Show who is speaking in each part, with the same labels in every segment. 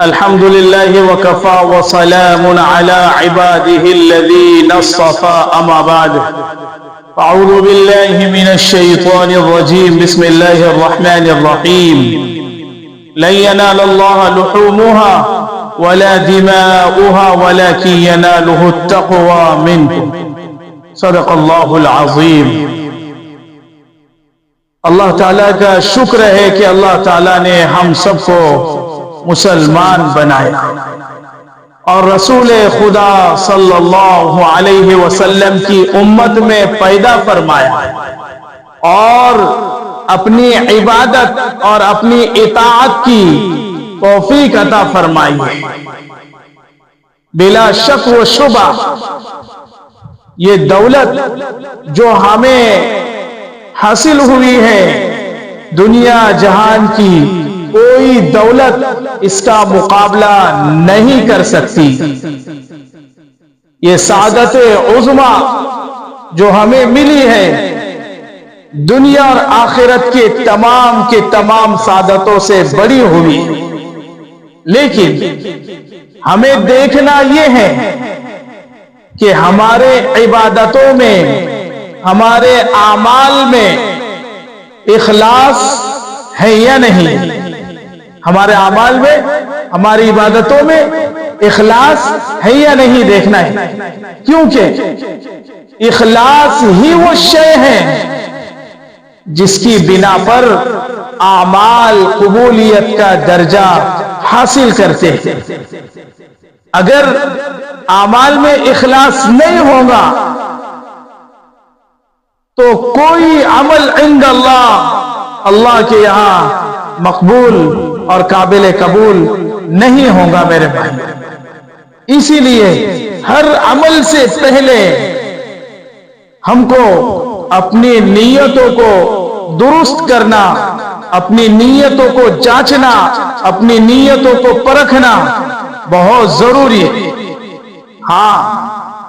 Speaker 1: الحمد لله وكفى وسلام على عباده الذين اصطفى أما بعد أعوذ بالله من الشيطان الرجيم بسم الله الرحمن الرحيم لن ينال الله لحومها ولا دماؤها ولكن يناله التقوى منكم صدق الله العظيم۔ اللہ تعالیٰ کا شکر ہے کہ اللہ تعالیٰ نے ہم سب کو مسلمان بنایا اور رسول خدا صلی اللہ علیہ وسلم کی امت میں پیدا فرمایا اور اپنی عبادت اور اپنی اطاعت کی توفیق عطا فرمائی ہے۔ بلا شک و شبہ یہ دولت جو ہمیں حاصل ہوئی ہے دنیا جہان کی کوئی دولت اس کا مقابلہ نہیں کر سکتی۔ یہ سعادت عظمیٰ جو ہمیں ملی ہے دنیا اور آخرت کے تمام سعادتوں سے بڑی ہوئی، لیکن ہمیں دیکھنا یہ ہے کہ ہمارے عبادتوں میں ہمارے اعمال میں اخلاص ہے یا نہیں، ہمارے اعمال میں ہماری عبادتوں میں اخلاص ہے یا نہیں دیکھنا ہے، کیونکہ اخلاص ہی وہ شے ہے جس کی بنا پر اعمال قبولیت کا درجہ حاصل کرتے ہیں۔ اگر اعمال میں اخلاص نہیں ہوگا تو کوئی عمل عند اللہ کے یہاں مقبول اور قابل قبول نہیں ہوگا میرے بھائی۔ اسی لیے ہر عمل سے پہلے ہم کو اپنی نیتوں کو درست کرنا، اپنی نیتوں کو جانچنا، اپنی نیتوں کو پرکھنا بہت ضروری ہے۔ ہاں،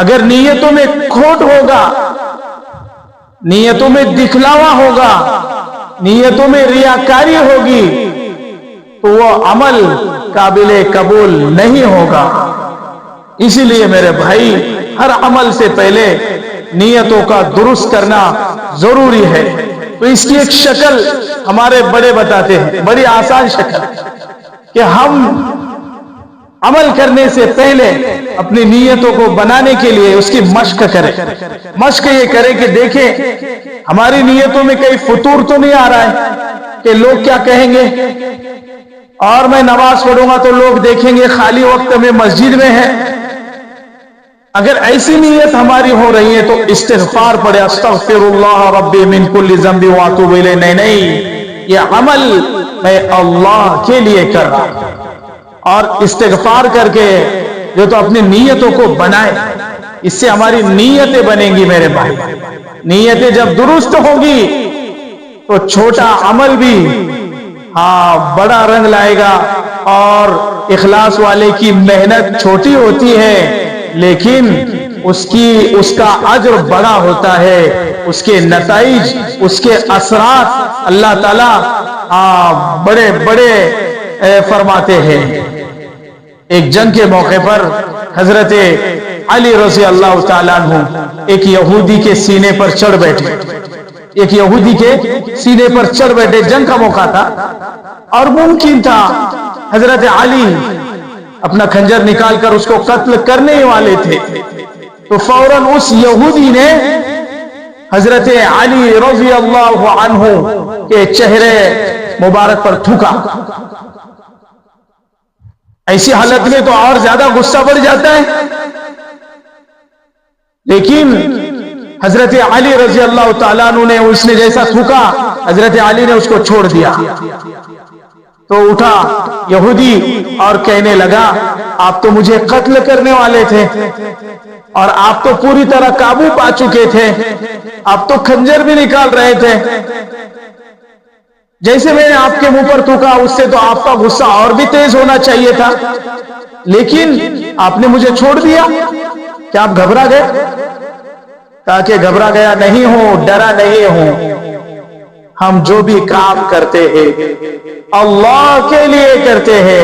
Speaker 1: اگر نیتوں میں کھوٹ ہوگا، نیتوں میں دکھلاوا ہوگا، نیتوں میں ریاکاری ہوگی تو وہ عمل قابل قبول نہیں ہوگا۔ اسی لیے میرے بھائی ہر عمل سے پہلے نیتوں کا درست کرنا ضروری ہے۔ تو اس کی ایک شکل ہمارے بڑے بتاتے ہیں، بڑی آسان شکل، کہ ہم عمل کرنے سے پہلے اپنی نیتوں کو بنانے کے لیے اس کی مشق کریں۔ مشق یہ کریں کہ دیکھیں ہماری نیتوں میں کئی فطور تو نہیں آ رہا ہے کہ لوگ کیا کہیں گے، اور میں نماز پڑھوں گا تو لوگ دیکھیں گے خالی وقت میں مسجد میں ہے۔ اگر ایسی نیت ہماری ہو رہی ہے تو استغفار پڑھے، استغفر اللہ ربی من کل ذنب واتوب الیہ۔ نہیں، یہ عمل میں اللہ کے لیے کر رہا ہوں، اور استغفار کر کے جو تو اپنی نیتوں کو بنائے، اس سے ہماری نیتیں بنیں گی میرے بھائی۔ نیتیں جب درست ہوگی تو چھوٹا عمل بھی بڑا رنگ لائے گا، اور اخلاص والے کی محنت چھوٹی ہوتی ہے لیکن اس کا اجر بڑا ہوتا ہے، اس کے نتائج، اس کے اثرات اللہ تعالیٰ بڑے بڑے فرماتے ہیں۔ ایک جنگ کے موقع پر حضرت علی رضی اللہ تعالیٰ عنہ ایک یہودی کے سینے پر چڑھ بیٹھے، ایک یہودی کے سینے پر چڑھ بیٹھے، جنگ کا موقع تھا اور ممکن تھا حضرت علی اپنا خنجر نکال کر اس کو قتل کرنے والے تھے، تو فوراً اس یہودی نے حضرت علی رضی اللہ عنہ کے چہرے مبارک پر تھوکا۔ ایسی حالت میں تو اور زیادہ غصہ بڑھ جاتا ہے، لیکن حضرت علی رضی اللہ تعالیٰ عنہ نے اس نے جیسا تھوکا، حضرت علی نے اس کو چھوڑ دیا۔ تو اٹھا یہودی اور کہنے لگا آپ تو مجھے قتل کرنے والے تھے اور آپ تو پوری طرح قابو پا چکے تھے، آپ تو خنجر بھی نکال رہے تھے، جیسے میں نے آپ کے منہ پر تھوکا اس سے تو آپ کا غصہ اور بھی تیز ہونا چاہیے تھا، لیکن آپ نے مجھے چھوڑ دیا، کیا آپ گھبرا گئے؟ کہا کہ گھبرا گیا نہیں ہوں، ڈرا نہیں ہوں، ہم جو بھی کام کرتے ہیں اللہ کے لیے کرتے ہیں،